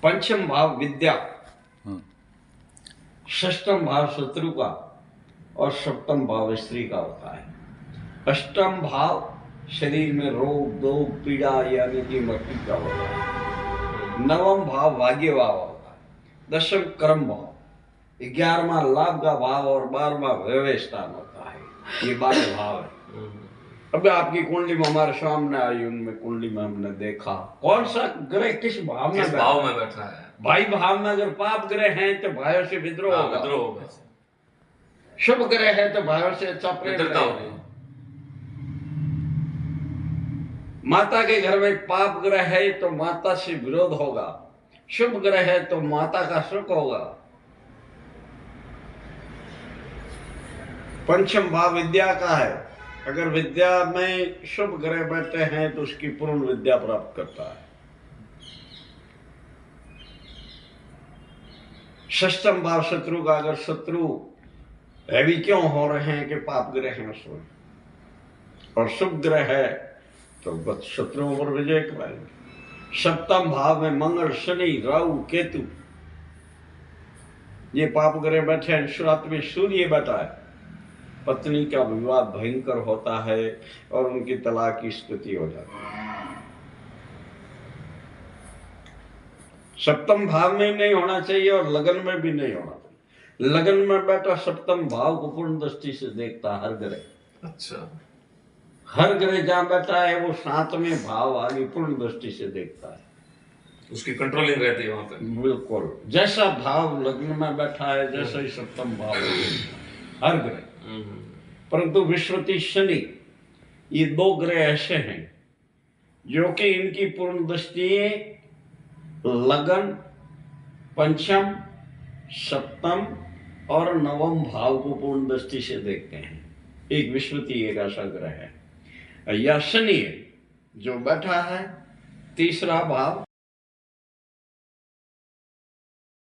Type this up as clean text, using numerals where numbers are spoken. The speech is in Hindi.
पंचम भाव विद्या, षष्टम भाव शत्रु का और सप्तम भाव स्त्री का होता है। अष्टम भाव शरीर में रोग दोग पीड़ा यानी कि मृत्यु का होता है। नवम भाव भाग्य भाव होता है। दशम कर्म भाव, 11वां लाभ का भाव और 12वां व्यय स्थान होता है। ये 12 भाव है। अब आपकी कुंडली में हमारे सामने आई, उनमें कुंडली में हमने देखा कौन सा ग्रह किस भाव में बैठा है। भाई भाव में अगर पाप ग्रह हैं तो भाइयों से विद्रोह होगा। शुभ ग्रह है तो भाइयों से अच्छा प्रेम होगा। माता के घर में पाप ग्रह है तो माता से विरोध होगा। शुभ ग्रह है तो माता का सुख होगा। पंचम भाव विद्या का है। अगर विद्या में शुभ ग्रह बैठे हैं तो उसकी पूर्ण विद्या प्राप्त करता है। षष्टम भाव शत्रु का, अगर शत्रु हैवी क्यों हो रहे हैं कि पाप ग्रह हैं उसमें, और शुभ ग्रह है तो बस शत्रुओं पर विजय कराएंगे। सप्तम भाव में मंगल शनि राहु केतु ये पाप ग्रह बैठे हैं। साथ में सूर्य बैठा है। पत्नी का विवाद भयंकर होता है और उनकी तलाक की स्थिति हो जाती है। सप्तम भाव में नहीं होना चाहिए और लगन में भी नहीं होना चाहिए। लगन में बैठा सप्तम भाव को पूर्ण दृष्टि से देखता हर ग्रह। अच्छा, हर ग्रह जहां बैठा है वो 7वें भाव आगे पूर्ण दृष्टि से देखता है। उसकी कंट्रोलिंग रहती है वहां पे। बिल्कुल, जैसा भाव लग्न में बैठा है जैसा ही सप्तम भाव हर ग्रह। परंतु विश्वती शनि ये 2 ग्रह ऐसे हैं जो कि इनकी पूर्ण दृष्टि लगन, पंचम, सप्तम और नवम भाव को पूर्ण दृष्टि से देखते हैं। एक विश्वती एक ऐसा ग्रह है। या शनि जो बैठा है 3रा भाव